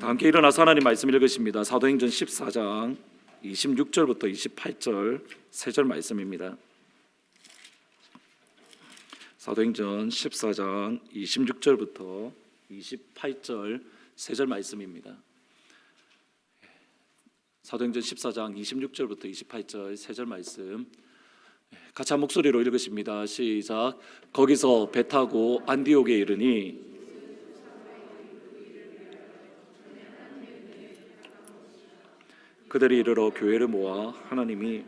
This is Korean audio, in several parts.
함께 일어나서 하나님 말씀 읽으십니다. 사도행전 14장 26절부터 28절 세 절 말씀입니다. 사도행전 14장 26절부터 28절 세 절 말씀입니다. 사도행전 14장 26절부터 28절 세 절 말씀 같이 한 목소리로 읽으십니다. 시작. 거기서 배 타고 안디옥에 이르니 그들이 이르러 교회를 모아 하나님이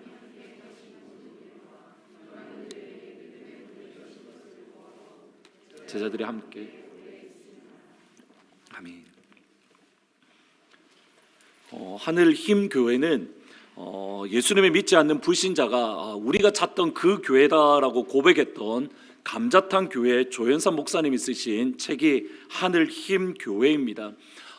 제자들이 함께 아멘. 하늘힘 교회는 예수님을 믿지 않는 불신자가 우리가 찾던 그 교회다라고 고백했던 감자탕 교회 조연산 목사님이 쓰신 책이 하늘힘 교회입니다.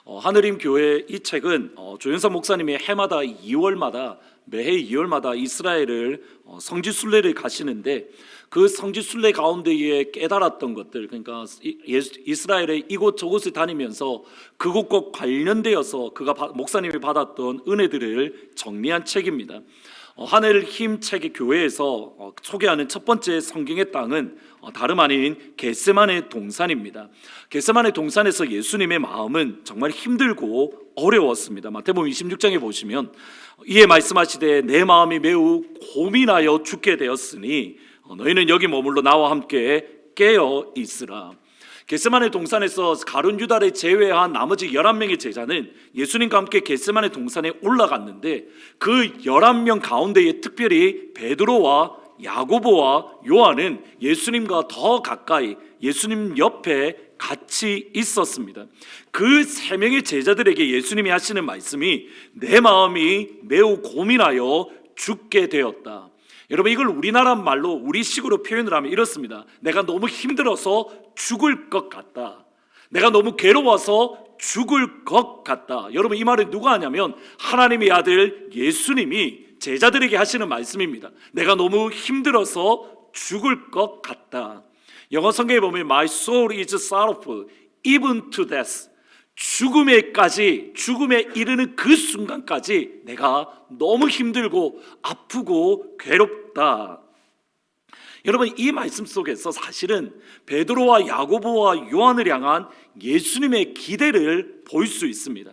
하늘힘 교회 이 책은 조연산 목사님이 해마다 2월마다 매해 2월마다 이스라엘을 성지순례를 가시는데 그 성지순례 가운데에 깨달았던 것들, 그러니까 이스라엘의 이곳저곳을 다니면서 그곳과 관련되어서 목사님이 받았던 은혜들을 정리한 책입니다. 하늘힘 책의 교회에서 소개하는 첫 번째 성경의 땅은 다름 아닌 겟세마네 동산입니다. 겟세마네 동산에서 예수님의 마음은 정말 힘들고 어려웠습니다. 마태복음 26장에 보시면 이에 말씀하시되 내 마음이 매우 고민하여 죽게 되었으니 너희는 여기 머물러 나와 함께 깨어 있으라. 겟세마네 동산에서 가룟 유다를 제외한 나머지 11명의 제자는 예수님과 함께 겟세마네 동산에 올라갔는데 그 11명 가운데에 특별히 베드로와 야고보와 요한은 예수님과 더 가까이 예수님 옆에 같이 있었습니다. 그 세 명의 제자들에게 예수님이 하시는 말씀이 내 마음이 매우 고민하여 죽게 되었다. 여러분, 이걸 우리나라 말로 우리식으로 표현을 하면 이렇습니다. 내가 너무 힘들어서 죽을 것 같다. 내가 너무 괴로워서 죽을 것 같다. 여러분, 이 말은 누가 하냐면 하나님의 아들 예수님이 제자들에게 하시는 말씀입니다. 내가 너무 힘들어서 죽을 것 같다. 영어 성경에 보면 My soul is sorrowful even to death. 죽음에 이르는 그 순간까지 내가 너무 힘들고 아프고 괴롭다. 여러분, 이 말씀 속에서 사실은 베드로와 야고보와 요한을 향한 예수님의 기대를 볼 수 있습니다.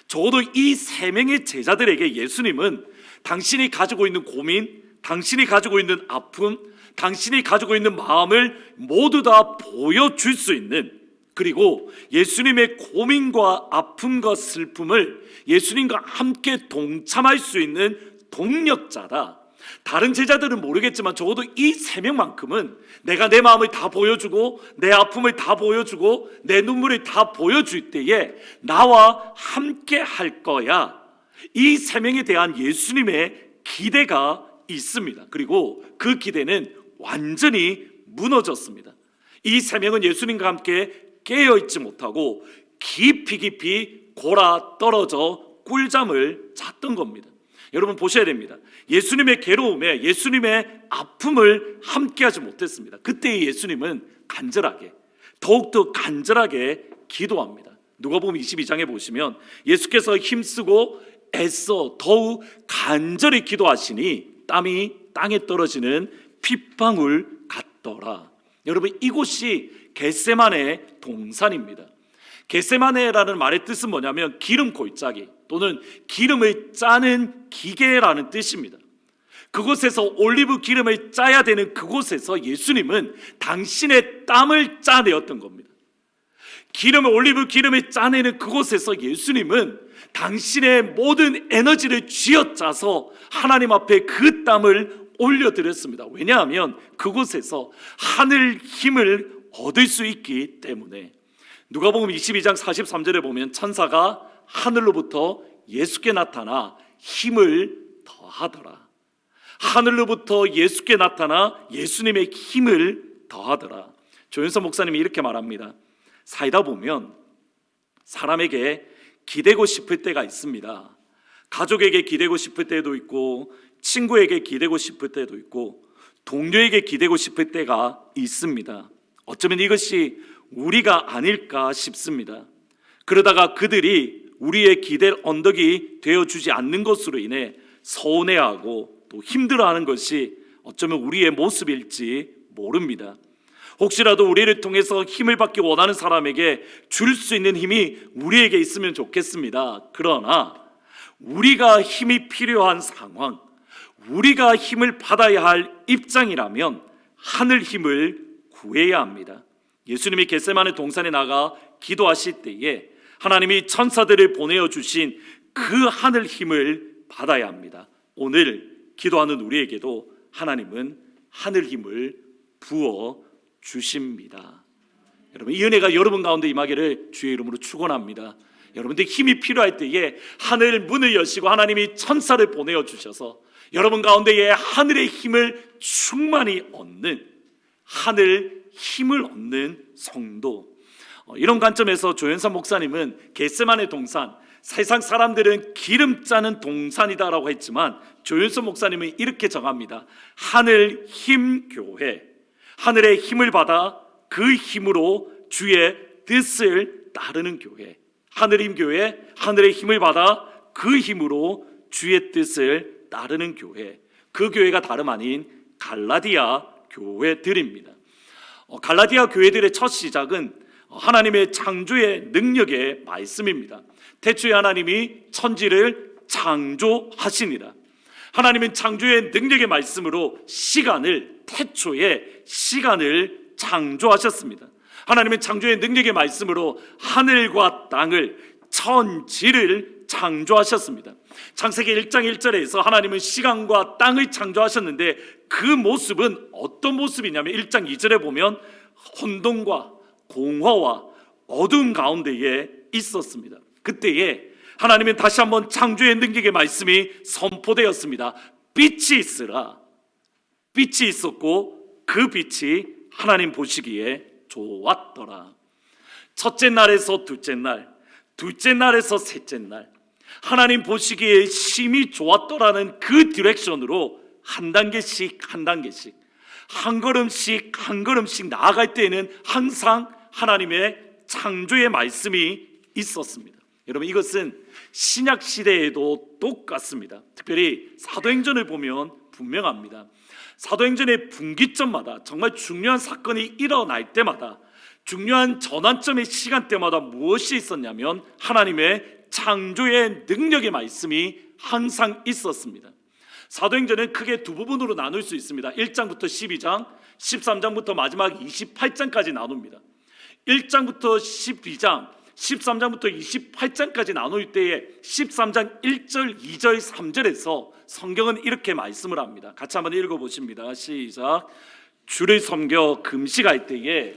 적어도 이 세 명의 제자들에게 예수님은 당신이 가지고 있는 고민, 당신이 가지고 있는 아픔, 당신이 가지고 있는 마음을 모두 다 보여줄 수 있는, 그리고 예수님의 고민과 아픔과 슬픔을 예수님과 함께 동참할 수 있는 동력자다. 다른 제자들은 모르겠지만 적어도 이 세 명만큼은 내가 내 마음을 다 보여주고 내 아픔을 다 보여주고 내 눈물을 다 보여줄 때에 나와 함께 할 거야. 이 세 명에 대한 예수님의 기대가 있습니다. 그리고 그 기대는 완전히 무너졌습니다. 이 세 명은 예수님과 함께 깨어있지 못하고 깊이 골아 떨어져 꿀잠을 잤던 겁니다. 여러분, 보셔야 됩니다. 예수님의 괴로움에 예수님의 아픔을 함께하지 못했습니다. 그때 예수님은 더욱더 간절하게 기도합니다. 누가복음 22장에 보시면 예수께서 힘쓰고 애써 더욱 간절히 기도하시니 땀이 땅에 떨어지는 핏방울 같더라. 여러분, 이곳이 겟세마네 동산입니다. 겟세마네라는 말의 뜻은 뭐냐면 기름 골짜기 또는 기름을 짜는 기계라는 뜻입니다. 그곳에서 올리브 기름을 짜야 되는 그곳에서 예수님은 당신의 땀을 짜내었던 겁니다. 올리브 기름을 짜내는 그곳에서 예수님은 당신의 모든 에너지를 쥐어짜서 하나님 앞에 그 땀을 올려드렸습니다. 왜냐하면 그곳에서 하늘 힘을 얻을 수 있기 때문에. 누가복음 22장 43절에 보면 천사가 하늘로부터 예수께 나타나 힘을 더하더라. 하늘로부터 예수께 나타나 예수님의 힘을 더하더라. 조연선 목사님이 이렇게 말합니다. 살다 보면 사람에게 기대고 싶을 때가 있습니다. 가족에게 기대고 싶을 때도 있고 친구에게 기대고 싶을 때도 있고 동료에게 기대고 싶을 때가 있습니다. 어쩌면 이것이 우리가 아닐까 싶습니다. 그러다가 그들이 우리의 기댈 언덕이 되어주지 않는 것으로 인해 서운해하고 또 힘들어하는 것이 어쩌면 우리의 모습일지 모릅니다. 혹시라도 우리를 통해서 힘을 받기 원하는 사람에게 줄 수 있는 힘이 우리에게 있으면 좋겠습니다. 그러나 우리가 힘이 필요한 상황, 우리가 힘을 받아야 할 입장이라면 하늘 힘을 구해야 합니다. 예수님이 겟세마네 동산에 나가 기도하실 때에 하나님이 천사들을 보내어 주신 그 하늘 힘을 받아야 합니다. 오늘 기도하는 우리에게도 하나님은 하늘 힘을 부어 주십니다. 여러분, 이 은혜가 여러분 가운데 임하기를 주의 이름으로 축원합니다. 여러분들 힘이 필요할 때에 하늘 문을 여시고 하나님이 천사를 보내어 주셔서 여러분 가운데에 하늘의 힘을 충만히 얻는, 하늘 힘을 얻는 성도, 이런 관점에서 조현삼 목사님은 겟세마네 동산, 세상 사람들은 기름 짜는 동산이다라고 했지만 조현삼 목사님은 이렇게 정합니다. 하늘 힘 교회, 하늘의 힘을 받아 그 힘으로 주의 뜻을 따르는 교회, 하늘 힘 교회, 하늘의 힘을 받아 그 힘으로 주의 뜻을 따르는 교회, 그 교회가 다름 아닌 갈라디아 교회들입니다. 갈라디아 교회들의 첫 시작은 하나님의 창조의 능력의 말씀입니다. 태초에 하나님이 천지를 창조하시니라. 하나님은 창조의 능력의 말씀으로 태초에 시간을 창조하셨습니다. 하나님은 창조의 능력의 말씀으로 하늘과 땅을, 천지를 창조하셨습니다. 창세기 1장 1절에서 하나님은 시간과 땅을 창조하셨는데 그 모습은 어떤 모습이냐면 1장 2절에 보면 혼돈과 공허와 어두움 가운데에 있었습니다. 그때에 하나님은 다시 한번 창조의 능력의 말씀이 선포되었습니다. 빛이 있으라. 빛이 있었고 그 빛이 하나님 보시기에 좋았더라. 첫째 날에서 둘째 날, 둘째 날에서 셋째 날, 하나님 보시기에 심히 좋았더라는 그 디렉션으로 한 단계씩 한 단계씩, 한 걸음씩 한 걸음씩 나아갈 때에는 항상 하나님의 창조의 말씀이 있었습니다. 여러분, 이것은 신약 시대에도 똑같습니다. 특별히 사도행전을 보면 분명합니다. 사도행전의 분기점마다, 정말 중요한 사건이 일어날 때마다, 중요한 전환점의 시간대마다 무엇이 있었냐면 하나님의 창조의 능력의 말씀이 항상 있었습니다. 사도행전은 크게 두 부분으로 나눌 수 있습니다. 1장부터 12장, 13장부터 마지막 28장까지 나눕니다. 1장부터 12장, 13장부터 28장까지 나눌 때에 13장 1절, 2절, 3절에서 성경은 이렇게 말씀을 합니다. 같이 한번 읽어보십니다. 시작. 주를 섬겨 금식할 때에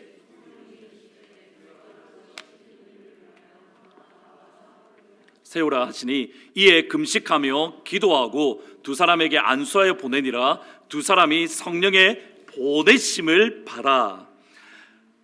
세우라 하시니 이에 금식하며 기도하고 두 사람에게 안수하여 보내니라. 두 사람이 성령의 보내심을 받아.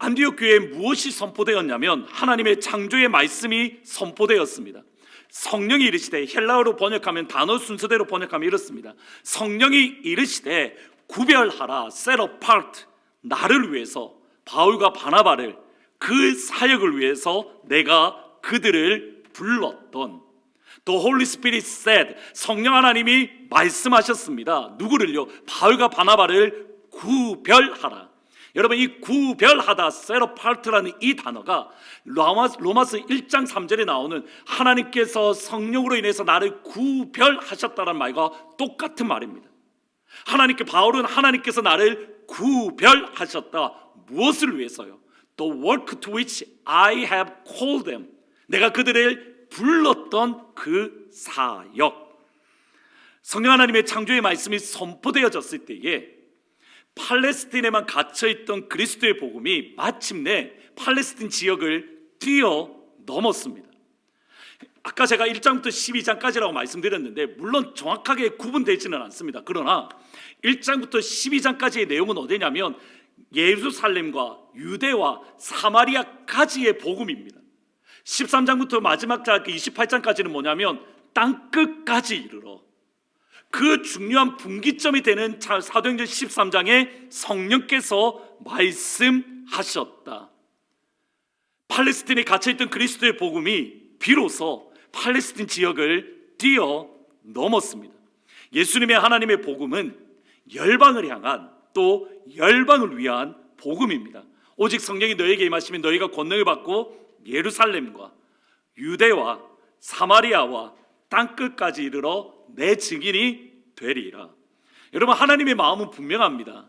안디옥 교회에 무엇이 선포되었냐면 하나님의 창조의 말씀이 선포되었습니다. 성령이 이르시되, 헬라어로 번역하면 단어 순서대로 번역하면 이렇습니다. 성령이 이르시되 구별하라, set apart, 나를 위해서, 바울과 바나바를, 그 사역을 위해서 내가 그들을 불렀던. The Holy Spirit said, 성령 하나님이 말씀하셨습니다. 누구를요? 바울과 바나바를 구별하라. 여러분, 이 구별하다, set apart라는 이 단어가 로마서 1장 3절에 나오는 하나님께서 성령으로 인해서 나를 구별하셨다는 말과 똑같은 말입니다. 바울은 하나님께서 나를 구별하셨다. 무엇을 위해서요? The work to which I have called them. 내가 그들을 불렀던 그 사역. 성령 하나님의 창조의 말씀이 선포되어졌을 때에 팔레스틴에만 갇혀있던 그리스도의 복음이 마침내 팔레스틴 지역을 뛰어넘었습니다. 아까 제가 1장부터 12장까지라고 말씀드렸는데 물론 정확하게 구분되지는 않습니다. 그러나 1장부터 12장까지의 내용은 어디냐면 예루살렘과 유대와 사마리아까지의 복음입니다. 13장부터 마지막 장 28장까지는 뭐냐면 땅끝까지 이르러, 그 중요한 분기점이 되는 사도행전 13장에 성령께서 말씀하셨다. 팔레스틴에 갇혀있던 그리스도의 복음이 비로소 팔레스틴 지역을 뛰어넘었습니다. 예수님의 하나님의 복음은 열방을 향한 또 열방을 위한 복음입니다. 오직 성령이 너에게 임하시면 너희가 권능을 받고 예루살렘과 유대와 사마리아와 땅끝까지 이르러 내 증인이 되리라. 여러분, 하나님의 마음은 분명합니다.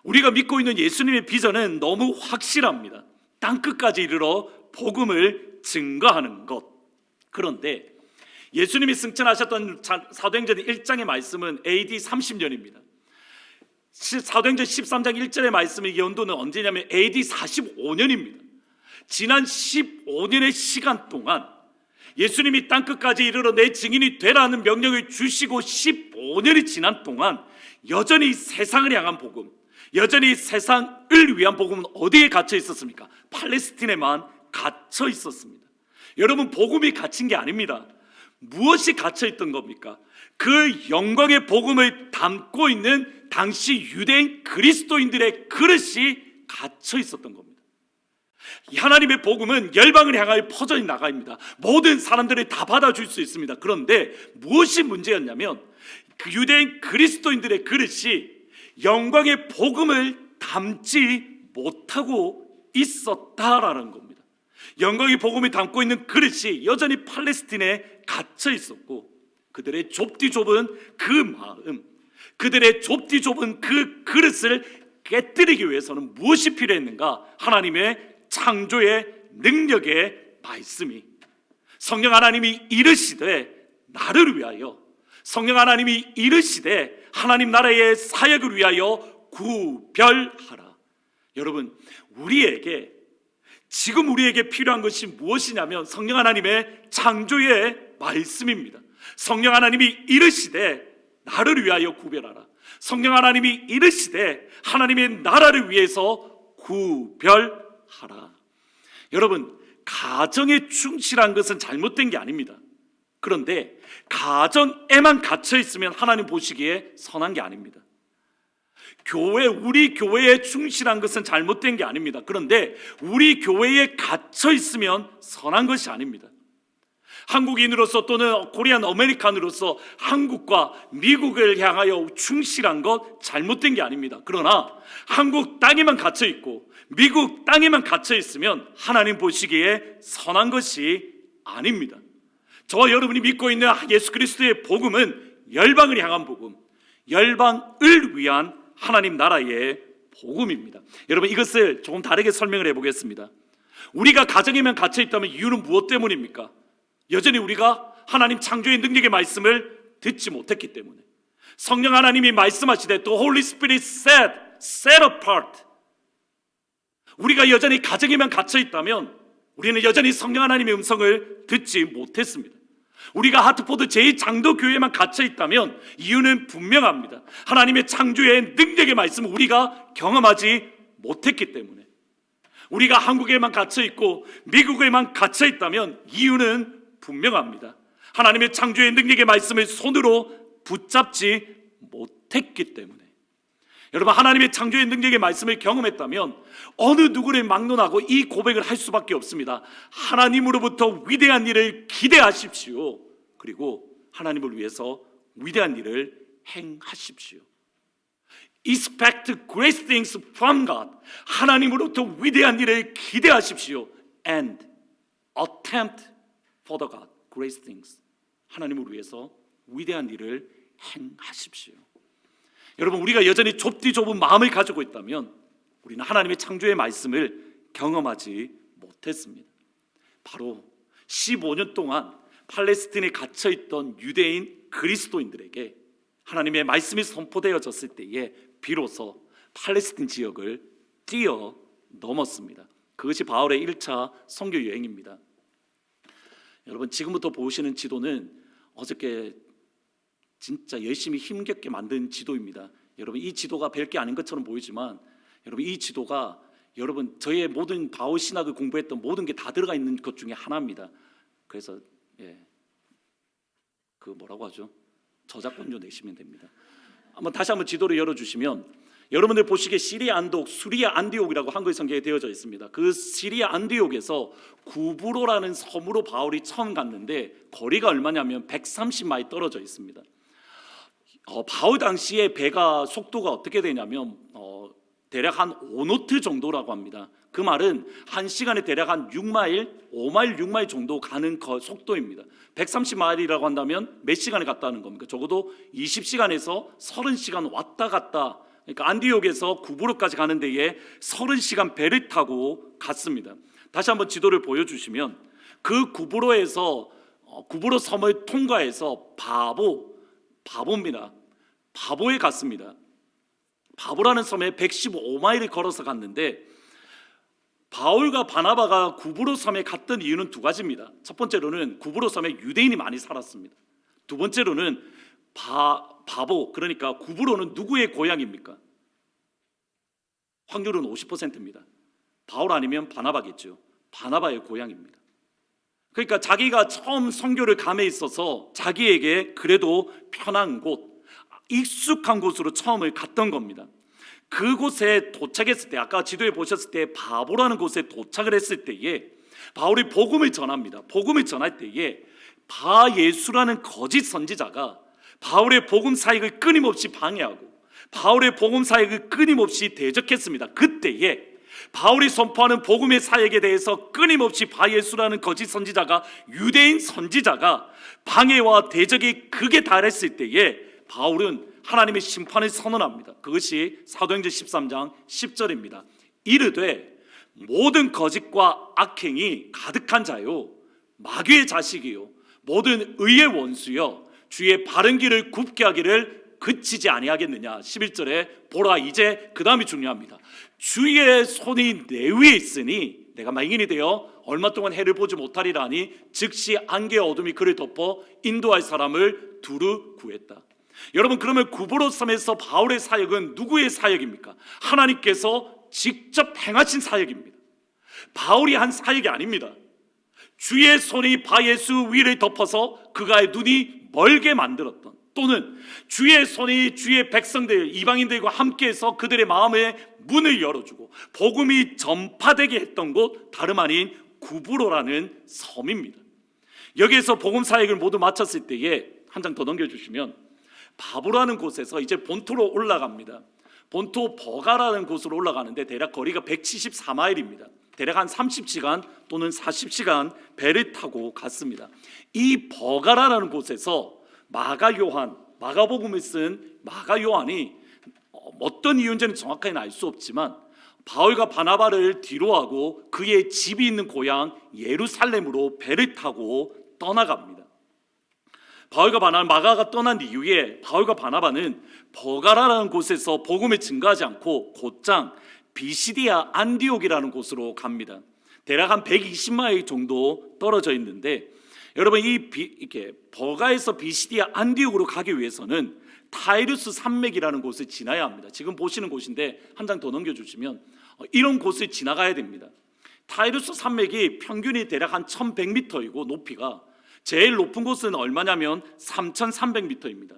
우리가 믿고 있는 예수님의 비전은 너무 확실합니다. 땅끝까지 이르러 복음을 증거하는 것. 그런데 예수님이 승천하셨던 사도행전 1장의 말씀은 AD 30년입니다. 사도행전 13장 1절의 말씀의 연도는 언제냐면 AD 45년입니다. 지난 15년의 시간 동안 예수님이 땅끝까지 이르러 내 증인이 되라는 명령을 주시고 15년이 지난 동안 여전히 세상을 향한 복음, 여전히 세상을 위한 복음은 어디에 갇혀 있었습니까? 팔레스틴에만 갇혀 있었습니다. 여러분, 복음이 갇힌 게 아닙니다. 무엇이 갇혀 있던 겁니까? 그 영광의 복음을 담고 있는 당시 유대인 그리스도인들의 그릇이 갇혀 있었던 겁니다. 하나님의 복음은 열방을 향하여 퍼져 나가입니다. 모든 사람들이 다 받아줄 수 있습니다. 그런데 무엇이 문제였냐면 그 유대인 그리스도인들의 그릇이 영광의 복음을 담지 못하고 있었다라는 겁니다. 영광의 복음을 담고 있는 그릇이 여전히 팔레스틴에 갇혀 있었고, 그들의 좁디 좁은 그 마음, 그들의 좁디 좁은 그 그릇을 깨뜨리기 위해서는 무엇이 필요했는가? 하나님의 창조의 능력의 말씀이, 성령 하나님이 이르시되 나를 위하여, 성령 하나님이 이르시되 하나님 나라의 사역을 위하여 구별하라. 여러분, 지금 우리에게 필요한 것이 무엇이냐면 성령 하나님의 창조의 말씀입니다. 성령 하나님이 이르시되 나를 위하여 구별하라. 성령 하나님이 이르시되 하나님의 나라를 위해서 구별하라. 여러분, 가정에 충실한 것은 잘못된 게 아닙니다. 그런데 가정에만 갇혀 있으면 하나님 보시기에 선한 게 아닙니다. 우리 교회에 충실한 것은 잘못된 게 아닙니다. 그런데 우리 교회에 갇혀 있으면 선한 것이 아닙니다. 한국인으로서 또는 코리안 아메리칸으로서 한국과 미국을 향하여 충실한 것 잘못된 게 아닙니다. 그러나 한국 땅에만 갇혀 있고 미국 땅에만 갇혀 있으면 하나님 보시기에 선한 것이 아닙니다. 저와 여러분이 믿고 있는 예수 그리스도의 복음은 열방을 향한 복음, 열방을 위한 하나님 나라의 복음입니다. 여러분, 이것을 조금 다르게 설명을 해보겠습니다. 우리가 가정에만 갇혀 있다면 이유는 무엇 때문입니까? 여전히 우리가 하나님 창조의 능력의 말씀을 듣지 못했기 때문에, 성령 하나님이 말씀하시되 The Holy Spirit said, set apart. 우리가 여전히 가정에만 갇혀 있다면 우리는 여전히 성령 하나님의 음성을 듣지 못했습니다. 우리가 하트포드 제2장도교회에만 갇혀 있다면 이유는 분명합니다. 하나님의 창조의 능력의 말씀을 우리가 경험하지 못했기 때문에. 우리가 한국에만 갇혀 있고 미국에만 갇혀 있다면 이유는 분명합니다. 하나님의 창조의 능력의 말씀을 손으로 붙잡지 못했기 때문에. 여러분, 하나님의 창조의 능력의 말씀을 경험했다면 어느 누구를 막론하고 이 고백을 할 수밖에 없습니다. 하나님으로부터 위대한 일을 기대하십시오. 그리고 하나님을 위해서 위대한 일을 행하십시오. Expect great things from God. 하나님으로부터 위대한 일을 기대하십시오. And attempt for the God great things. 하나님을 위해서 위대한 일을 행하십시오. 여러분, 우리가 여전히 좁디 좁은 마음을 가지고 있다면 우리는 하나님의 창조의 말씀을 경험하지 못했습니다. 바로 15년 동안 팔레스틴에 갇혀있던 유대인 그리스도인들에게 하나님의 말씀이 선포되어졌을 때에 비로소 팔레스틴 지역을 뛰어넘었습니다. 그것이 바울의 1차 선교 여행입니다. 여러분, 지금부터 보시는 지도는 어저께 진짜 열심히 힘겹게 만든 지도입니다. 여러분, 이 지도가 별게 아닌 것처럼 보이지만 여러분, 이 지도가 여러분 저의 모든 바울 신학을 공부했던 모든 게 다 들어가 있는 것 중에 하나입니다. 그래서 그 뭐라고 하죠? 저작권료 내시면 됩니다. 다시 한번 지도를 열어주시면 여러분들 보시기에 시리아 안독, 수리아 안디옥이라고 한글 성경에 되어져 있습니다. 그 시리아 안디옥에서 구브로라는 섬으로 바울이 처음 갔는데 거리가 얼마냐면 130마일 떨어져 있습니다. 바울 당시에 배가 속도가 어떻게 되냐면 대략 한 5노트 정도라고 합니다. 그 말은 한 시간에 대략 한 6마일, 5마일, 6마일 정도 가는 속도입니다. 130마일이라고 한다면 몇 시간에 갔다는 겁니까? 적어도 20시간에서 30시간 왔다 갔다. 그러니까 안디옥에서 구브로까지 가는 데에 30시간 배를 타고 갔습니다. 다시 한번 지도를 보여주시면 그 구브로에서 구브로 섬을 통과해서 바보입니다. 바보에 갔습니다. 바보라는 섬에 115마일을 걸어서 갔는데 바울과 바나바가 구브로 섬에 갔던 이유는 두 가지입니다. 첫 번째로는 구브로 섬에 유대인이 많이 살았습니다. 두 번째로는 바보, 그러니까 구브로는 누구의 고향입니까? 확률은 50%입니다. 바울 아니면 바나바겠죠. 바나바의 고향입니다. 그러니까 자기가 처음 선교를 감에 있어서 자기에게 그래도 편한 곳, 익숙한 곳으로 처음을 갔던 겁니다. 그곳에 도착했을 때, 아까 지도에 보셨을 때 바보라는 곳에 도착을 했을 때에 바울이 복음을 전합니다. 복음을 전할 때에 바예수라는 거짓 선지자가 바울의 복음 사역을 끊임없이 방해하고 바울의 복음 사역을 끊임없이 대적했습니다. 그때에 바울이 선포하는 복음의 사역에 대해서 끊임없이 바예수라는 거짓 선지자가, 유대인 선지자가 방해와 대적이 극에 달했을 때에 바울은 하나님의 심판을 선언합니다. 그것이 사도행전 13장 10절입니다. 이르되 모든 거짓과 악행이 가득한 자요, 마귀의 자식이요, 모든 의의 원수요, 주의 바른 길을 굽게 하기를 그치지 아니하겠느냐. 11절에 보라, 이제 그 다음이 중요합니다. 주의 손이 내 위에 있으니 내가 맹인이 되어 얼마 동안 해를 보지 못하리라 하니 즉시 안개와 어둠이 그를 덮어 인도할 사람을 두루 구했다. 여러분, 그러면 구브로 섬에서 바울의 사역은 누구의 사역입니까? 하나님께서 직접 행하신 사역입니다. 바울이 한 사역이 아닙니다. 주의 손이 바예수 위를 덮어서 그가의 눈이 멀게 만들었던, 또는 주의 손이 주의 백성들, 이방인들과 함께해서 그들의 마음의 문을 열어주고 복음이 전파되게 했던 곳, 다름 아닌 구브로라는 섬입니다. 여기에서 복음 사역을 모두 마쳤을 때에 한 장 더 넘겨주시면 바보라는 곳에서 이제 본토로 올라갑니다. 본토 버가라는 곳으로 올라가는데 대략 거리가 174마일입니다. 대략 한 30시간 또는 40시간 배를 타고 갔습니다. 이 버가라는 곳에서 마가복음을 쓴 마가 요한이 어떤 이유인지는 정확하게는 알 수 없지만 바울과 바나바를 뒤로하고 그의 집이 있는 고향 예루살렘으로 배를 타고 떠나갑니다. 바울과 마가가 떠난 이후에 바울과 바나바는 버가라라는 곳에서 복음을 증거하지 않고 곧장 비시디아 안디옥이라는 곳으로 갑니다. 대략 한 120마일 정도 떨어져 있는데, 여러분, 이렇게 버가에서 비시디아 안디옥으로 가기 위해서는 타이루스 산맥이라는 곳을 지나야 합니다. 지금 보시는 곳인데 한 장 더 넘겨주시면 이런 곳을 지나가야 됩니다. 타이루스 산맥이 평균이 대략 한 1100m이고 높이가 제일 높은 곳은 얼마냐면 3300m입니다.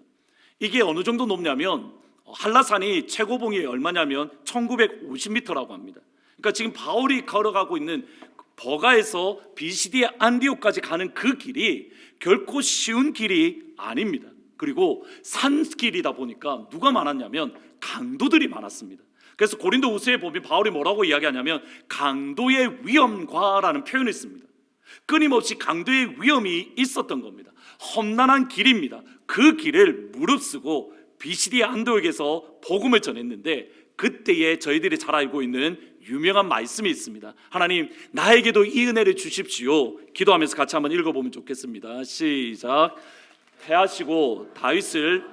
이게 어느 정도 높냐면 한라산이 최고봉이 얼마냐면 1950m라고 합니다. 그러니까 지금 바울이 걸어가고 있는 버가에서 비시디아 안디옥까지 가는 그 길이 결코 쉬운 길이 아닙니다. 그리고 산길이다 보니까 누가 많았냐면 강도들이 많았습니다. 그래서 고린도 후서에 보면 바울이 뭐라고 이야기하냐면 강도의 위험과라는 표현을 씁니다. 끊임없이 강도의 위험이 있었던 겁니다. 험난한 길입니다. 그 길을 무릅쓰고 비시디아 안디옥에서 복음을 전했는데, 그때에 저희들이 잘 알고 있는 유명한 말씀이 있습니다. 하나님, 나에게도 이 은혜를 주십시오. 기도하면서 같이 한번 읽어보면 좋겠습니다. 시작. 패하시고 다윗을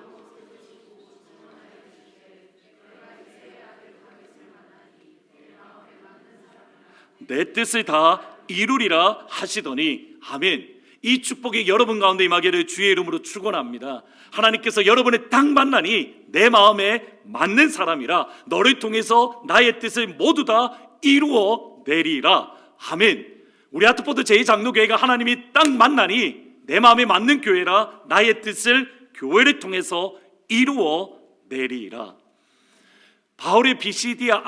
내 뜻을 다 이루리라 하시더니, 아멘. 이 축복이 여러분 가운데 임하기를 주의 이름으로 축원합니다. 하나님께서 여러분의 딱 만나니 내 마음에 맞는 사람이라 너를 통해서 나의 뜻을 모두 다 이루어 내리라. 아멘. 우리 하트포드 제2장로교회가 하나님이 딱 만나니 내 마음에 맞는 교회라 나의 뜻을 교회를 통해서 이루어 내리라. 바울의 비시디아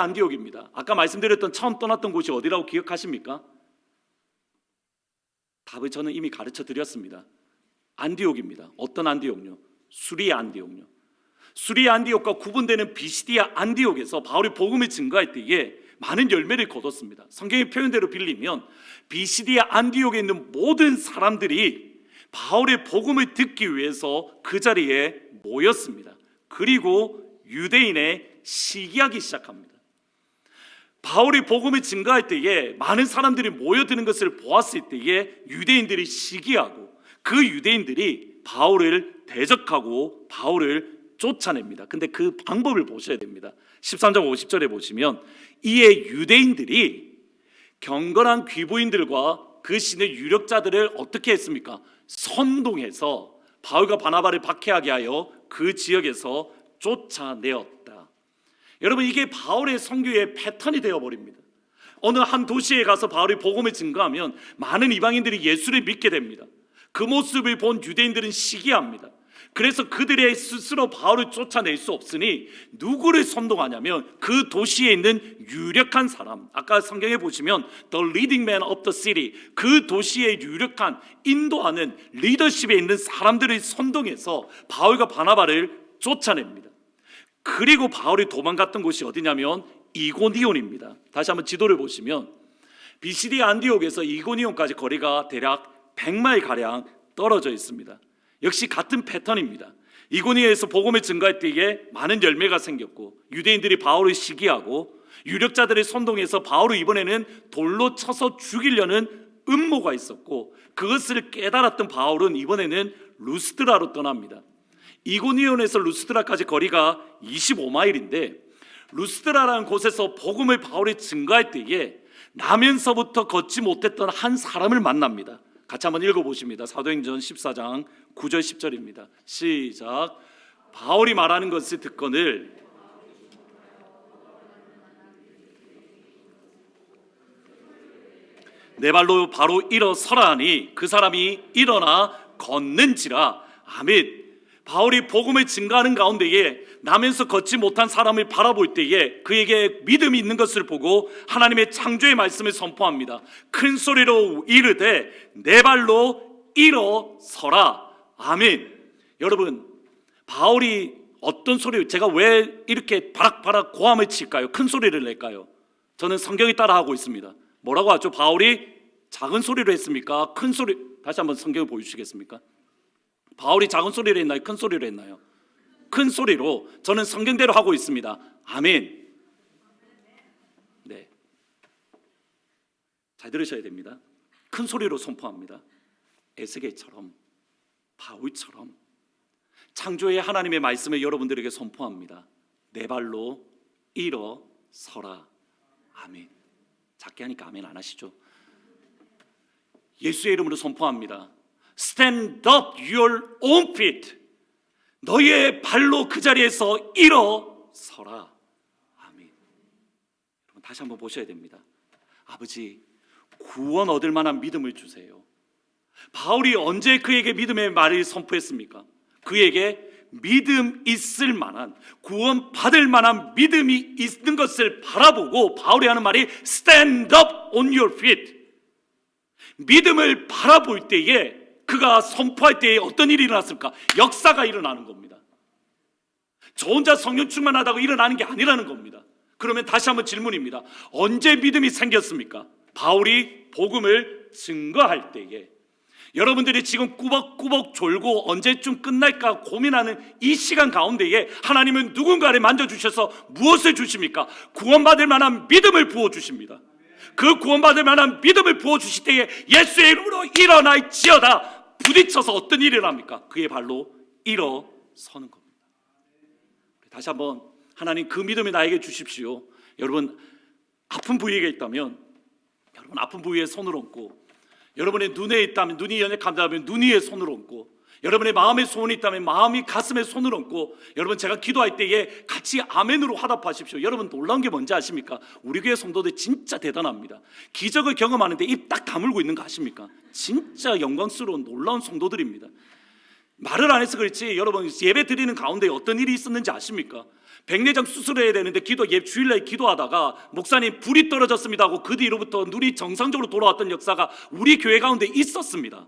안디옥입니다. 아까 말씀드렸던 처음 떠났던 곳이 어디라고 기억하십니까? 답을 저는 이미 가르쳐 드렸습니다. 안디옥입니다. 어떤 안디옥요? 수리아 안디옥요. 수리아 안디옥과 구분되는 비시디아 안디옥에서 바울이 복음을 증거할 때에 많은 열매를 거뒀습니다. 성경의 표현대로 빌리면 비시디아 안디옥에 있는 모든 사람들이 바울의 복음을 듣기 위해서 그 자리에 모였습니다. 그리고 유대인에 시기하기 시작합니다. 바울이 복음을 증거할 때에 많은 사람들이 모여드는 것을 보았을 때에 유대인들이 시기하고 그 유대인들이 바울을 대적하고 바울을 쫓아냅니다. 근데 그 방법을 보셔야 됩니다. 13장 50절에 보시면 이에 유대인들이 경건한 귀부인들과 그 신의 유력자들을 어떻게 했습니까? 선동해서 바울과 바나바를 박해하게 하여 그 지역에서 쫓아내었다. 여러분, 이게 바울의 선교의 패턴이 되어버립니다. 어느 한 도시에 가서 바울이 복음을 증거하면 많은 이방인들이 예수를 믿게 됩니다. 그 모습을 본 유대인들은 시기합니다. 그래서 그들의 스스로 바울을 쫓아낼 수 없으니 누구를 선동하냐면 그 도시에 있는 유력한 사람, 아까 성경에 보시면 The leading man of the city, 그 도시의 유력한 인도하는 리더십에 있는 사람들을 선동해서 바울과 바나바를 쫓아냅니다. 그리고 바울이 도망갔던 곳이 어디냐면 이고니온입니다. 다시 한번 지도를 보시면 비시디아 안디옥에서 이고니온까지 거리가 대략 100마일 가량 떨어져 있습니다. 역시 같은 패턴입니다. 이고니온에서 복음을 증거할 때에 많은 열매가 생겼고 유대인들이 바울을 시기하고 유력자들을 선동해서 바울을 이번에는 돌로 쳐서 죽이려는 음모가 있었고 그것을 깨달았던 바울은 이번에는 루스드라로 떠납니다. 이고니온에서 루스드라까지 거리가 25마일인데 루스드라라는 곳에서 복음을 바울이 증거할 때에 나면서부터 걷지 못했던 한 사람을 만납니다. 같이 한번 읽어보십니다. 사도행전 14장 9절 10절입니다. 시작. 바울이 말하는 것을 듣거늘 내 발로 바로 일어서라 하니 그 사람이 일어나 걷는지라. 아멘. 바울이 복음을 증거하는 가운데에 나면서 걷지 못한 사람을 바라볼 때에 그에게 믿음이 있는 것을 보고 하나님의 창조의 말씀을 선포합니다. 큰 소리로 이르되 내 발로 일어서라. 아멘. 여러분, 바울이 어떤 소리, 제가 왜 이렇게 바락바락 고함을 칠까요? 큰 소리를 낼까요? 저는 성경이 따라하고 있습니다. 뭐라고 하죠? 바울이 작은 소리로 했습니까? 큰 소리, 다시 한번 성경을 보여주시겠습니까? 바울이 작은 소리로 했나요? 큰 소리로 했나요? 큰 소리로. 저는 성경대로 하고 있습니다. 아멘. 네, 잘 들으셔야 됩니다. 큰 소리로 선포합니다. 에스겔처럼, 바울처럼 창조의 하나님의 말씀을 여러분들에게 선포합니다. 내 발로 일어서라. 아멘. 작게 하니까 아멘 안 하시죠? 예수의 이름으로 선포합니다. Stand up your own feet. 너의 발로 그 자리에서 일어서라. 아멘. 여러분, 다시 한번 보셔야 됩니다. 아버지, 구원 얻을 만한 믿음을 주세요. 바울이 언제 그에게 믿음의 말을 선포했습니까? 그에게 믿음 있을 만한, 구원 받을 만한 믿음이 있는 것을 바라보고 바울이 하는 말이 Stand up on your feet. 믿음을 바라볼 때에 그가 선포할 때에 어떤 일이 일어났을까? 역사가 일어나는 겁니다. 저 혼자 성령 충만하다고 일어나는 게 아니라는 겁니다. 그러면 다시 한번 질문입니다. 언제 믿음이 생겼습니까? 바울이 복음을 증거할 때에. 여러분들이 지금 꾸벅꾸벅 졸고 언제쯤 끝날까 고민하는 이 시간 가운데에 하나님은 누군가를 만져주셔서 무엇을 주십니까? 구원받을 만한 믿음을 부어주십니다. 그 구원받을 만한 믿음을 부어주실 때에 예수의 이름으로 일어날지어다. 부딪혀서 어떤 일이 일어납니까? 그의 발로 일어서는 겁니다. 다시 한번 하나님 그 믿음을 나에게 주십시오. 여러분, 아픈 부위가 있다면 여러분 아픈 부위에 손을 얹고, 여러분의 눈에 있다면 눈이 연약하다면 눈 위에 손을 얹고, 여러분의 마음에 소원이 있다면 마음이 가슴에 손을 얹고, 여러분 제가 기도할 때에 같이 아멘으로 화답하십시오. 여러분 놀라운 게 뭔지 아십니까? 우리 교회 성도들 진짜 대단합니다. 기적을 경험하는데 입 딱 다물고 있는 거 아십니까? 진짜 영광스러운 놀라운 성도들입니다. 말을 안 해서 그렇지 여러분 예배 드리는 가운데 어떤 일이 있었는지 아십니까? 백내장 수술해야 되는데 주일날 기도하다가 목사님 불이 떨어졌습니다 하고 그 뒤로부터 눈이 정상적으로 돌아왔던 역사가 우리 교회 가운데 있었습니다.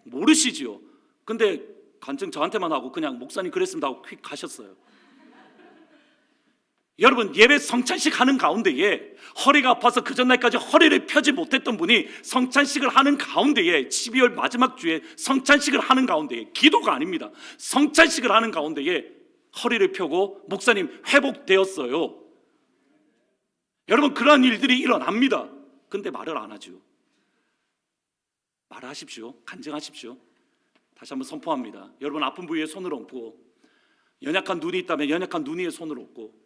모르시지요? 근데 간증 저한테만 하고 그냥 목사님 그랬습니다 하고 휙 가셨어요. 여러분 예배 성찬식 하는 가운데에 허리가 아파서 그 전날까지 허리를 펴지 못했던 분이 성찬식을 하는 가운데에 12월 마지막 주에 성찬식을 하는 가운데에 기도가 아닙니다. 성찬식을 하는 가운데에 허리를 펴고 목사님 회복되었어요. 여러분 그러한 일들이 일어납니다. 근데 말을 안 하죠. 말하십시오. 간증하십시오. 다시 한번 선포합니다. 여러분 아픈 부위에 손을 얹고 연약한 눈이 있다면 연약한 눈 위에 손을 얹고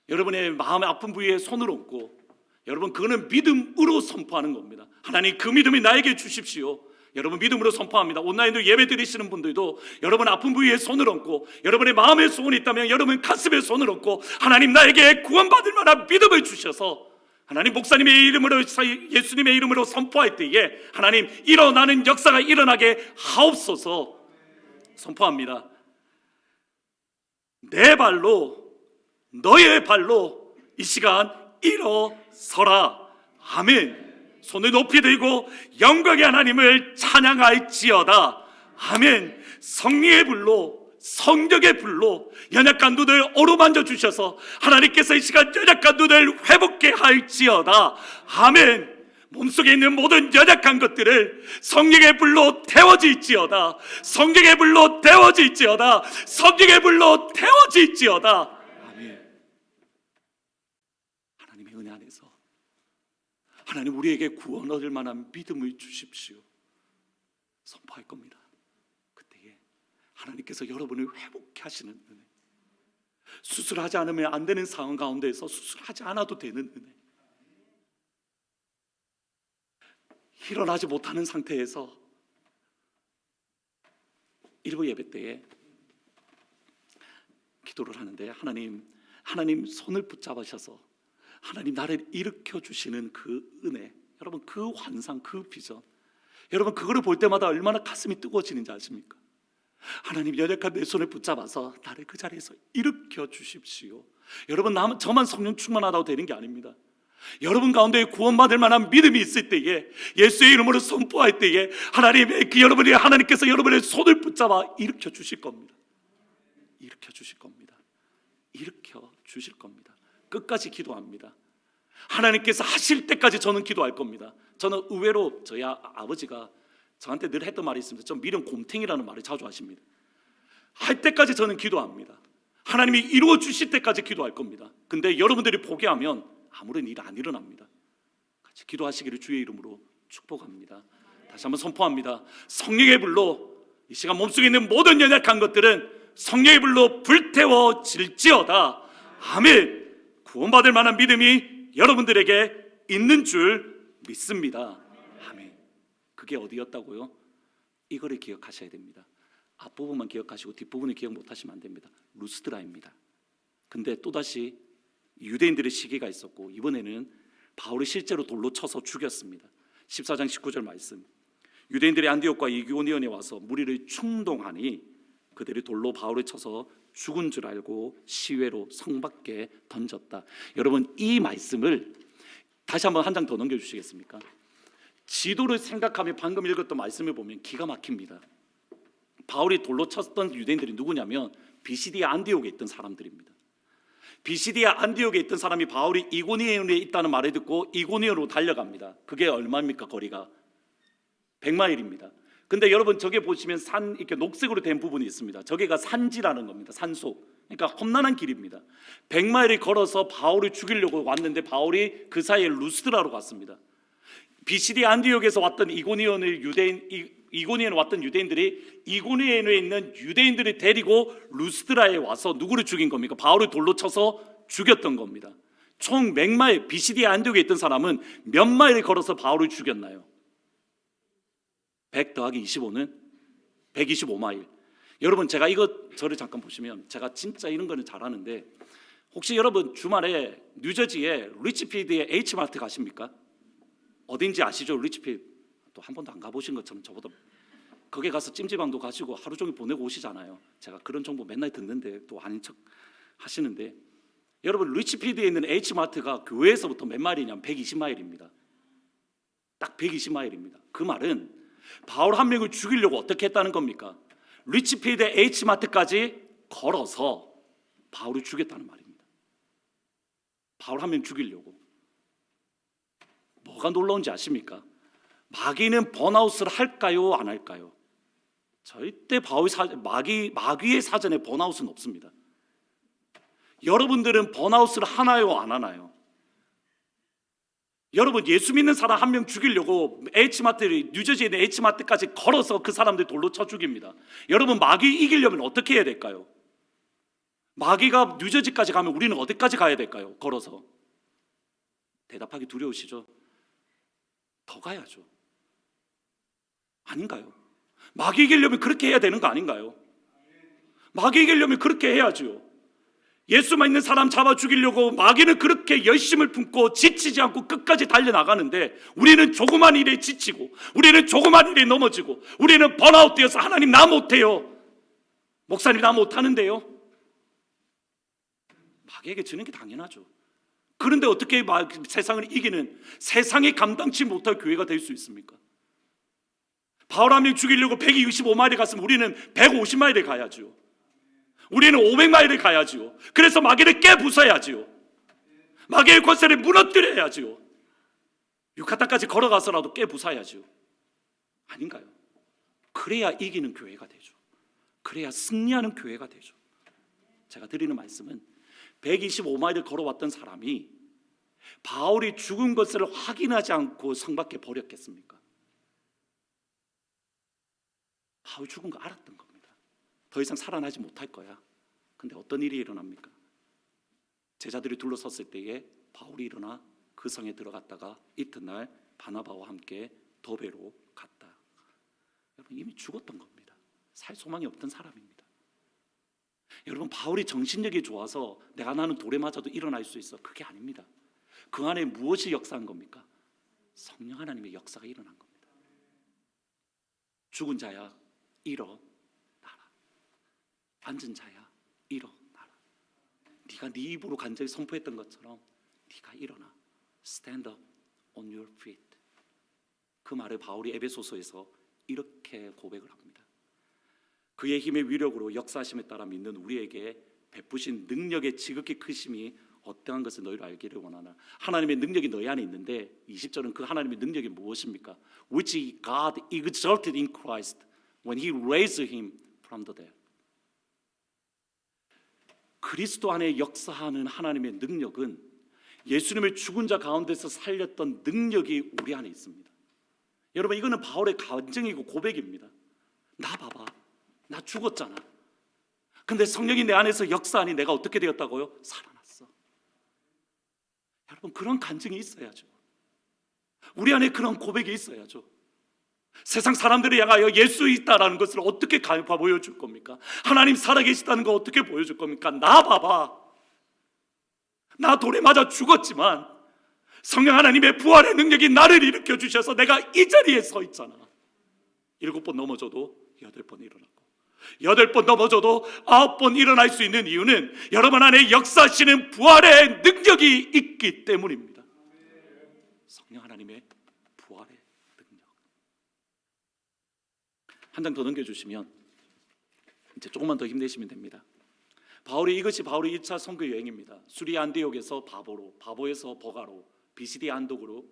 여러분의 마음의 아픈 부위에 손을 얹고 여러분 그거는 믿음으로 선포하는 겁니다. 하나님 그 믿음이 나에게 주십시오. 여러분 믿음으로 선포합니다. 온라인으로 예배 드리시는 분들도 여러분 아픈 부위에 손을 얹고 여러분의 마음에 소원이 있다면 여러분 가슴에 손을 얹고 하나님 나에게 구원받을 만한 믿음을 주셔서 하나님 목사님의 이름으로 예수님의 이름으로 선포할 때에 하나님 일어나는 역사가 일어나게 하옵소서. 선포합니다. 내 발로 너의 발로 이 시간 일어서라. 아멘. 손을 높이 들고 영광의 하나님을 찬양할지어다. 아멘. 성령의 불로 성령의 불로 연약한 눈을 어루만져 주셔서 하나님께서 이 시간 연약한 눈을 회복케 할지어다. 아멘. 몸속에 있는 모든 연약한 것들을 성령의 불로 태워질지어다. 성령의 불로 태워질지어다. 성령의 불로 태워질지어다. 하나님의 은혜 안에서 하나님 우리에게 구원 얻을 만한 믿음을 주십시오. 선포할 겁니다. 그때에 하나님께서 여러분을 회복케 하시는 은혜, 수술하지 않으면 안 되는 상황 가운데에서 수술하지 않아도 되는 은혜, 일어나지 못하는 상태에서 일부 예배 때에 기도를 하는데 하나님 손을 붙잡으셔서 하나님 나를 일으켜 주시는 그 은혜, 여러분 그 환상, 그 비전, 여러분 그거를 볼 때마다 얼마나 가슴이 뜨거워지는지 아십니까? 하나님 연약한 내 손을 붙잡아서 나를 그 자리에서 일으켜 주십시오. 여러분 저만 성령 충만하다고 되는 게 아닙니다. 여러분 가운데 구원받을 만한 믿음이 있을 때에 예수의 이름으로 선포할 때에 하나님께서 여러분의 손을 붙잡아 일으켜 주실 겁니다. 일으켜 주실 겁니다. 일으켜 주실 겁니다. 끝까지 기도합니다. 하나님께서 하실 때까지 저는 기도할 겁니다. 저는 의외로 저희 아버지가 저한테 늘 했던 말이 있습니다. 좀 미련 곰탱이라는 말을 자주 하십니다. 할 때까지 저는 기도합니다. 하나님이 이루어 주실 때까지 기도할 겁니다. 근데 여러분들이 포기하면 아무런 일 안 일어납니다. 같이 기도하시기를 주의 이름으로 축복합니다. 다시 한번 선포합니다. 성령의 불로 이 시간 몸속에 있는 모든 연약한 것들은 성령의 불로 불태워질지어다. 아멘. 구원받을 만한 믿음이 여러분들에게 있는 줄 믿습니다. 아멘. 그게 어디였다고요? 이거를 기억하셔야 됩니다. 앞부분만 기억하시고 뒷부분을 기억 못하시면 안 됩니다. 루스드라입니다. 근데 또다시 유대인들의 시기가 있었고 이번에는 바울이 실제로 돌로 쳐서 죽였습니다. 14장 19절 말씀, 유대인들이 안디옥과 이고니온에 와서 무리를 충동하니 그들이 돌로 바울을 쳐서 죽은 줄 알고 시외로 성 밖에 던졌다. 여러분 이 말씀을 다시 한번 한 장 더 넘겨주시겠습니까? 지도를 생각하며 방금 읽었던 말씀을 보면 기가 막힙니다. 바울이 돌로 쳤던 유대인들이 누구냐면 비시디아 안디옥에 있던 사람들입니다. 비시디아 안디옥에 있던 사람이 바울이 이고니온에 있다는 말을 듣고 이고니온으로 달려갑니다. 그게 얼마입니까? 거리가 100마일입니다. 근데 여러분 저게 보시면 산 이렇게 녹색으로 된 부분이 있습니다. 저게가 산지라는 겁니다. 산속. 그러니까 험난한 길입니다. 100마일을 걸어서 바울을 죽이려고 왔는데 바울이 그 사이에 루스드라로 갔습니다. 비시디아 안디옥에서 왔던 이고니온에 왔던 유대인들이 이고니온에 있는 유대인들을 데리고 루스드라에 와서 누구를 죽인 겁니까? 바울을 돌로 쳐서 죽였던 겁니다. 총 몇 마일, 비시디아 안디옥에 있던 사람은 몇 마일을 걸어서 바울을 죽였나요? 100 더하기 25는 125마일. 여러분 제가 저를 잠깐 보시면 제가 진짜 이런 거는 잘하는데 혹시 여러분 주말에 뉴저지에 리치필드에 H마트 가십니까? 어딘지 아시죠? 리치필드 또 한 번도 안 가보신 것처럼 저보다 거기에 가서 찜질방도 가시고 하루 종일 보내고 오시잖아요. 제가 그런 정보 맨날 듣는데 또 아닌 척 하시는데, 여러분 리치필드에 있는 H마트가 교회에서부터 몇 마일이냐면 120마일입니다. 딱 120마일입니다. 그 말은 바울 한 명을 죽이려고 어떻게 했다는 겁니까? 리치필드 H마트까지 걸어서 바울을 죽였다는 말입니다. 바울 한 명 죽이려고. 뭐가 놀라운지 아십니까? 마귀는 번아웃을 할까요? 안 할까요? 절대 마귀의 사전에 번아웃은 없습니다. 여러분들은 번아웃을 하나요? 안 하나요? 여러분 예수 믿는 사람 한 명 죽이려고 뉴저지에 있는 H마트까지 걸어서 그 사람들 돌로 쳐 죽입니다. 여러분 마귀 이기려면 어떻게 해야 될까요? 마귀가 뉴저지까지 가면 우리는 어디까지 가야 될까요? 걸어서. 대답하기 두려우시죠? 더 가야죠. 아닌가요? 마귀 이기려면 그렇게 해야 되는 거 아닌가요? 마귀 이기려면 그렇게 해야죠. 예수 믿는 사람 잡아 죽이려고 마귀는 그렇게 열심을 품고 지치지 않고 끝까지 달려나가는데, 우리는 조그만 일에 지치고, 우리는 조그만 일에 넘어지고, 우리는 번아웃 되어서 하나님 나 못해요, 목사님 나 못하는데요. 마귀에게 지는 게 당연하죠. 그런데 어떻게 세상을 이기는, 세상이 감당치 못할 교회가 될 수 있습니까? 바울 한 명 죽이려고 125마일에 갔으면 우리는 150마일에 가야죠. 우리는 500마일을 가야지요. 그래서 마귀를 깨부숴야지요. 마귀의 권세를 무너뜨려야지요. 유카탄까지 걸어가서라도 깨부숴야지요. 아닌가요? 그래야 이기는 교회가 되죠. 그래야 승리하는 교회가 되죠. 제가 드리는 말씀은 125마일을 걸어왔던 사람이 바울이 죽은 것을 확인하지 않고 성 밖에 버렸겠습니까? 바울 죽은 거 알았던 겁니다. 더 이상 살아나지 못할 거야. 근데 어떤 일이 일어납니까? 제자들이 둘러섰을 때에 바울이 일어나 그 성에 들어갔다가 이튿날 바나바와 함께 더베로 갔다. 여러분 이미 죽었던 겁니다. 살 소망이 없던 사람입니다. 여러분 바울이 정신력이 좋아서 내가 나는 돌에 맞아도 일어날 수 있어, 그게 아닙니다. 그 안에 무엇이 역사한 겁니까? 성령 하나님의 역사가 일어난 겁니다. 죽은 자야 일어나라. 앉은 자야 일어나라. 네가 네 입으로 간절히 선포했던 것처럼 네가 일어나. Stand up on your feet. 그 말을 바울이 에베소서에서 이렇게 고백을 합니다. 그의 힘의 위력으로 역사하심에 따라 믿는 우리에게 베푸신 능력의 지극히 크심이 어떠한 것을 너희로 알기를 원하나. 하나님의 능력이 너희 안에 있는데 20절은 그 하나님의 능력이 무엇입니까? Which God exalted in Christ when He raised Him from the dead. 그리스도 안에 역사하는 하나님의 능력은 예수님을 죽은 자 가운데서 살렸던 능력이 우리 안에 있습니다. 여러분 이거는 바울의 간증이고 고백입니다. 나 봐봐, 나 죽었잖아. 근데 성령이 내 안에서 역사하니 내가 어떻게 되었다고요? 살아났어. 여러분 그런 간증이 있어야죠. 우리 안에 그런 고백이 있어야죠. 세상 사람들이 향하여 예수 있다라는 것을 어떻게 보여줄 겁니까? 하나님 살아계시다는 거 어떻게 보여줄 겁니까? 나 봐봐, 나 돌에 맞아 죽었지만 성령 하나님의 부활의 능력이 나를 일으켜 주셔서 내가 이 자리에 서 있잖아. 7번 넘어져도 8번 일어나고 8번 넘어져도 9번 일어날 수 있는 이유는 여러분 안에 역사하시는 부활의 능력이 있기 때문입니다. 성령 하나님의 부활의 능력. 한 장 더 넘겨주시면 이제 조금만 더 힘내시면 됩니다. 이것이 바울의 2차 선교 여행입니다. 수리아 안디옥에서 바보로, 바보에서 버가로, 비시디 안디옥으로,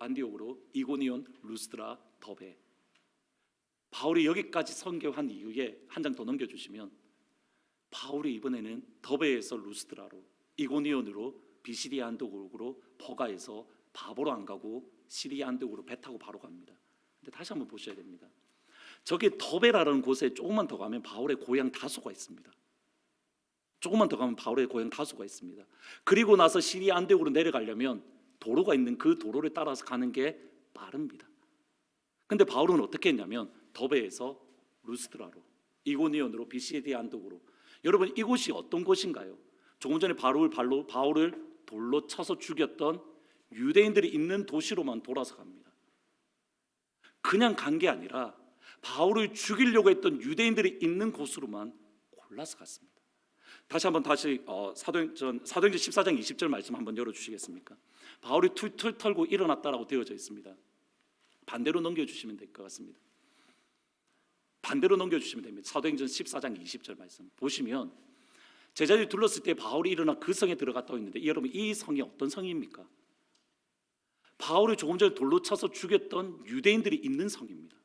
이고니온, 루스드라, 더베. 바울이 여기까지 선교한 이후에 한 장 더 넘겨주시면 바울이 이번에는 더베에서 루스드라로, 이고니온으로, 비시디 안디옥으로, 버가에서 바보로 안 가고 시리아 안디옥으로 배 타고 바로 갑니다. 근데 다시 한번 보셔야 됩니다. 저기 더베라는 곳에 조금만 더 가면 바울의 고향 다소가 있습니다. 조금만 더 가면 바울의 고향 다소가 있습니다. 그리고 나서 시리아 안디옥으로 내려가려면 도로가 있는 그 도로를 따라서 가는 게 빠릅니다. 근데 바울은 어떻게 했냐면 더베에서 루스드라로, 이고니온으로, 비시디 안디옥으로. 여러분 이곳이 어떤 곳인가요? 조금 전에 바울을 돌로 쳐서 죽였던 유대인들이 있는 도시로만 돌아서 갑니다. 그냥 간 게 아니라 바울을 죽이려고 했던 유대인들이 있는 곳으로만 골라서 갔습니다. 다시 사도행전 14장 20절 말씀 한번 열어주시겠습니까? 바울이 툴툴 털고 일어났다라고 되어져 있습니다. 반대로 넘겨주시면 될 것 같습니다. 반대로 넘겨주시면 됩니다. 사도행전 14장 20절 말씀 보시면 제자들이 둘렀을 때 바울이 일어나 그 성에 들어갔다고 했는데 여러분 이 성이 어떤 성입니까? 바울을 조금 전에 돌로 쳐서 죽였던 유대인들이 있는 성입니다.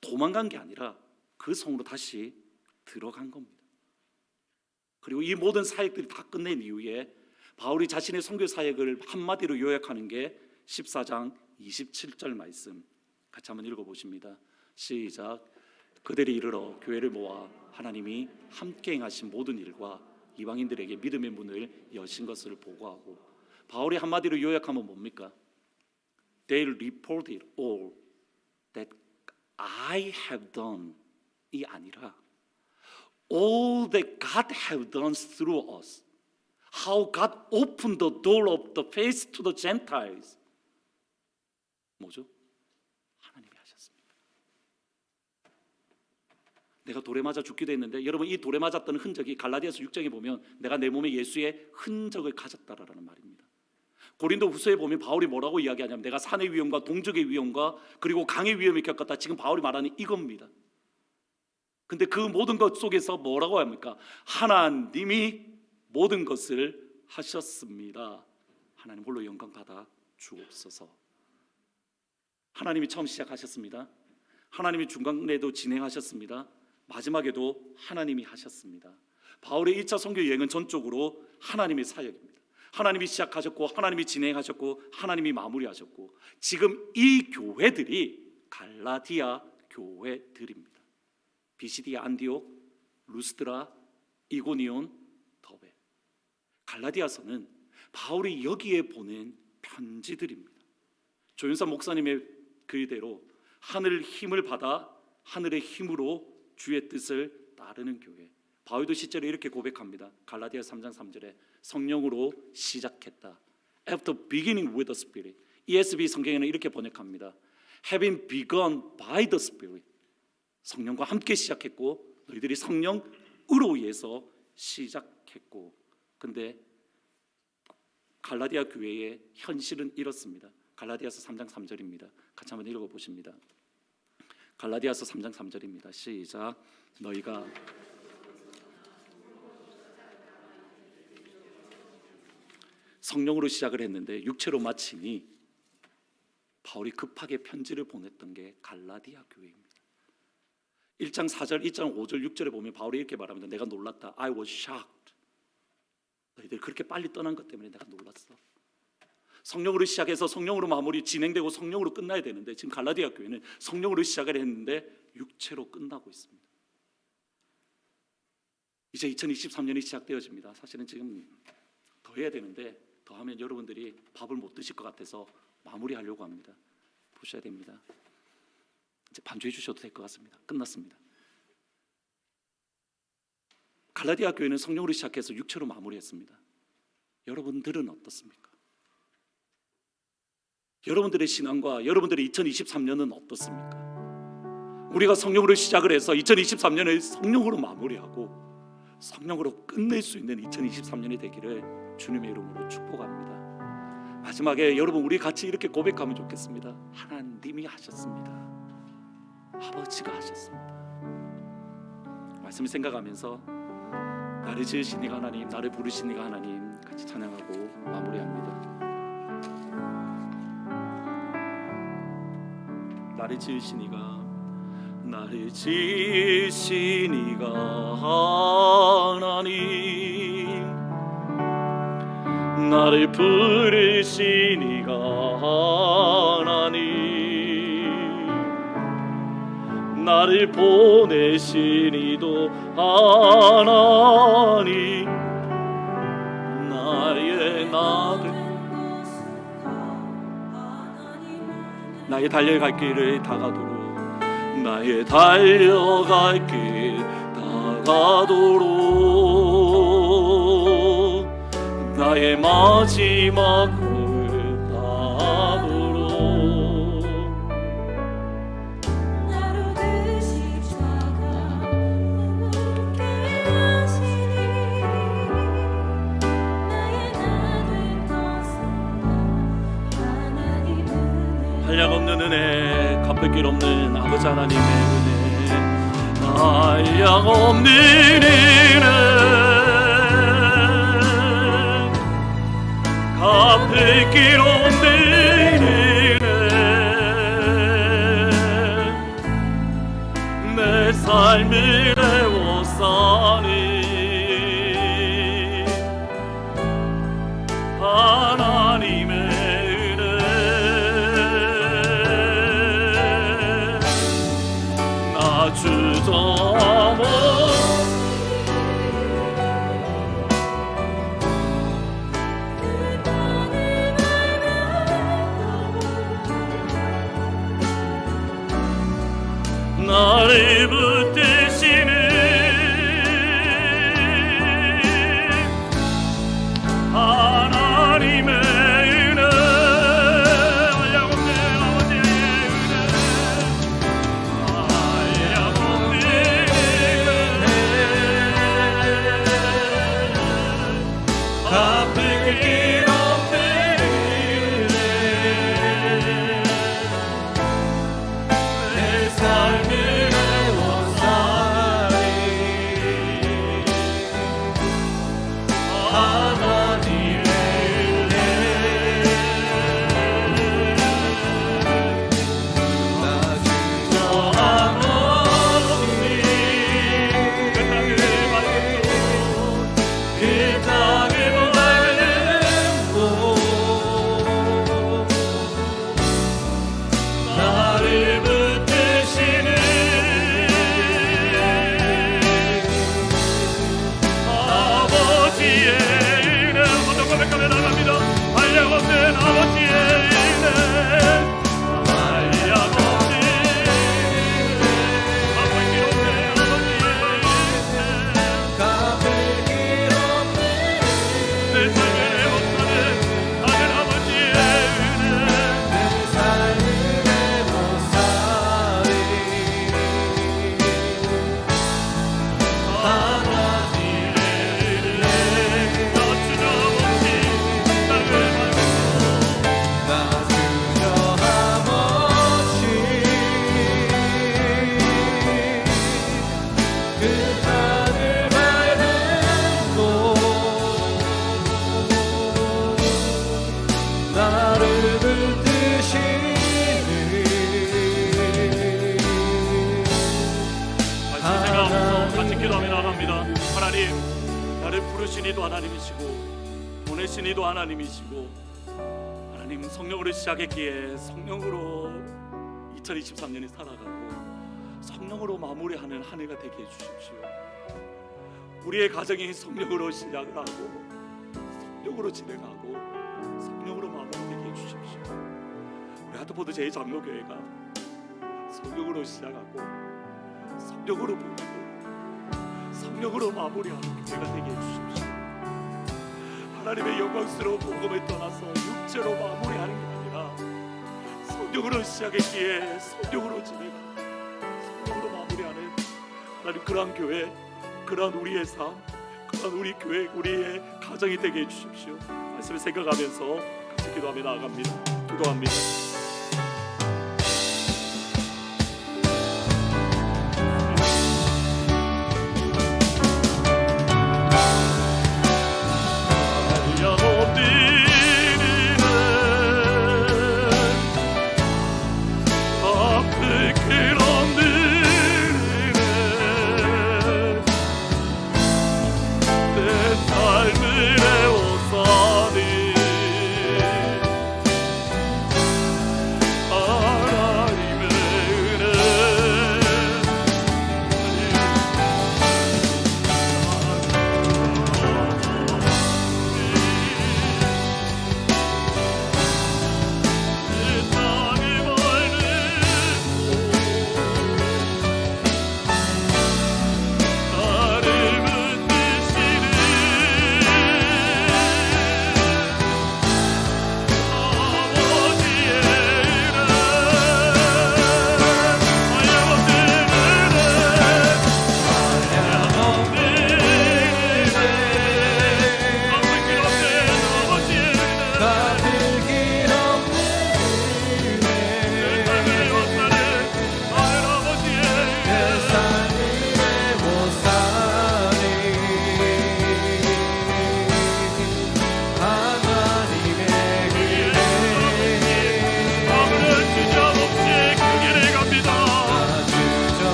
도망간 게 아니라 그 성으로 다시 들어간 겁니다. 그리고 이 모든 사역들이 다 끝낸 이후에 바울이 자신의 선교 사역을 한마디로 요약하는 게 14장 27절 말씀 같이 한번 읽어보십니다. 시작. 그들이 이르러 교회를 모아 하나님이 함께 행하신 모든 일과 이방인들에게 믿음의 문을 여신 것을 보고하고, 바울이 한마디로 요약하면 뭡니까? They reported all that I have done 이 아니라 all that God have done through us. How God opened the door of the faith to the Gentiles. 뭐죠? 하나님이 하셨습니다. 내가 돌에 맞아 죽기도 했는데 여러분 이 돌에 맞았던 흔적이 갈라디아서 6장에 보면 내가 내 몸에 예수의 흔적을 가졌다라는 말입니다. 고린도 후서에 보면 바울이 뭐라고 이야기하냐면 내가 산의 위험과 동족의 위험과 그리고 강의 위험을 겪었다. 지금 바울이 말하는 이겁니다. 근데 그 모든 것 속에서 뭐라고 합니까? 하나님이 모든 것을 하셨습니다. 하나님 홀로 영광 받아 주옵소서. 하나님이 처음 시작하셨습니다. 하나님이 중간에도 진행하셨습니다. 마지막에도 하나님이 하셨습니다. 바울의 1차 선교 여행은 전적으로 하나님의 사역입니다. 하나님이 시작하셨고 하나님이 진행하셨고 하나님이 마무리하셨고 지금 이 교회들이 갈라디아 교회들입니다. 비시디아, 안디옥, 루스드라, 이고니온, 더베. 갈라디아서는 바울이 여기에 보낸 편지들입니다. 조윤선 목사님의 글대로 하늘 힘을 받아 하늘의 힘으로 주의 뜻을 따르는 교회. 바울도 실제로 이렇게 고백합니다. 갈라디아 3장 3절에 성령으로 시작했다. After beginning with the Spirit. ESV 성경에는 이렇게 번역합니다. Having begun by the Spirit. 성령과 함께 시작했고 너희들이 성령으로 인해서 시작했고. 근데 갈라디아 교회의 현실은 이렇습니다. 갈라디아서 3장 3절입니다. 같이 한번 읽어보십니다. 갈라디아서 3장 3절입니다. 시작. 너희가 성령으로 시작을 했는데 육체로 마치니 바울이 급하게 편지를 보냈던 게 갈라디아 교회입니다. 1장 4절, 2장 5절, 6절에 보면 바울이 이렇게 말합니다. 내가 놀랐다. I was shocked. 너희들 그렇게 빨리 떠난 것 때문에 내가 놀랐어. 성령으로 시작해서 성령으로 마무리 진행되고 성령으로 끝나야 되는데 지금 갈라디아 교회는 성령으로 시작을 했는데 육체로 끝나고 있습니다. 이제 2023년이 시작되어집니다. 사실은 지금 더 해야 되는데 더 하면 여러분들이 밥을 못 드실 것 같아서 마무리하려고 합니다. 보셔야 됩니다. 이제 반주해 주셔도 될 것 같습니다. 끝났습니다. 갈라디아 교회는 성령으로 시작해서 육체로 마무리했습니다. 여러분들은 어떻습니까? 여러분들의 신앙과 여러분들의 2023년은 어떻습니까? 우리가 성령으로 시작을 해서 2023년을 성령으로 마무리하고 성령으로 끝낼 수 있는 2023년이 되기를 주님의 이름으로 축복합니다. 마지막에 여러분 우리 같이 이렇게 고백하면 좋겠습니다. 하나님이 하셨습니다. 아버지가 하셨습니다. 말씀을 생각하면서 나를 지으신 이가 하나님, 나를 부르신 이가 하나님 같이 찬양하고 마무리합니다. 나를 지으신 이가, 나를 지으신 이가 하나님, 나를 부르신 이가 하나님, 나를 보내신 이도 하나님, 나의 달려갈 길을 다가도록, 나의 달려갈 길 다가도록, 나의 마지막을 다하도록, 나를 길 없는 아버지 하나님의 은혜, 한량없는 은혜, 갚을 길 없는 은혜, 내 삶을 애워싸니 하나님의 은혜, 나 주저모 나를 붙드시는 하나님의 은혜, 한량없는 아버지의 은혜, 한량없는 은혜, 갚을 길 없는 은혜, 내 삶을 하나님, 나를 부르신 이도 하나님이시고 보내신 이도 하나님이시고, 하나님 성령으로 시작했기에 성령으로 2023년이 살아가고 성령으로 마무리하는 한 해가 되게 해주십시오. 우리의 가정이 성령으로 시작을 하고 성령으로 진행하고 성령으로 마무리되게 해주십시오. 우리 하트포드 제2장로교회가 성령으로 시작하고 성령으로 보내고 성령으로 마무리하는 교회가 되게 해주십시오. 하나님의 영광스러운 복음을 떠나서 육체로 마무리하는 게 아니라 성령으로 시작했기에 성령으로 진행하고 성령으로 마무리하는 하나님, 그러한 교회, 그러한 우리의 삶, 그러한 우리 교회, 우리의 가정이 되게 해주십시오. 말씀을 생각하면서 같이 기도하며 나아갑니다. 기도합니다.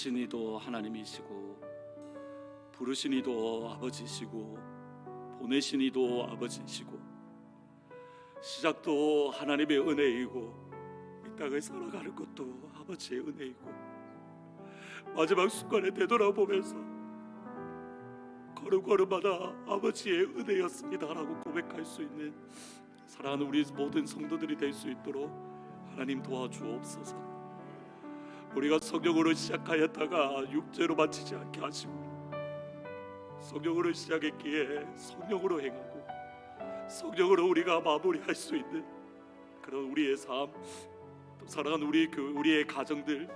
만드신 이도 하나님이시고 부르신 이도 아버지시고 보내신 이도 아버지시고 시작도 하나님의 은혜이고 이 땅을 살아가는 것도 아버지의 은혜이고 마지막 순간에 되돌아보면서 걸음걸음마다 아버지의 은혜였습니다라고 고백할 수 있는 사랑하는 우리 모든 성도들이 될 수 있도록 하나님 도와주옵소서. 우리가 성령으로 시작하였다가 육체로 마치지 않게 하시고 성령으로 시작했기에 성령으로 행하고 성령으로 우리가 마무리할 수 있는 그런 우리의 삶, 또 사랑하는 우리의 가정들,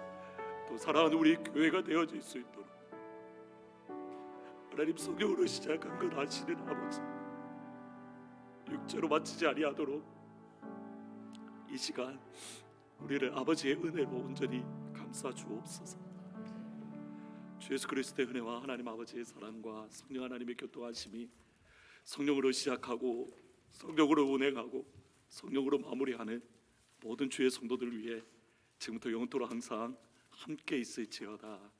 또 사랑하는 우리 교회가 되어질 수 있도록 하나님 성령으로 시작한 것 아시는 아버지, 육체로 마치지 아니하도록 이 시간 우리를 아버지의 은혜로 온전히 감싸 주옵소서. 주 예수 그리스도의 은혜와 하나님 아버지의 사랑과 성령 하나님의 교통하심이 성령으로 시작하고 성령으로 운행하고 성령으로 마무리하는 모든 주의 성도들 위해 지금부터 영원토록 항상 함께 있을지어다.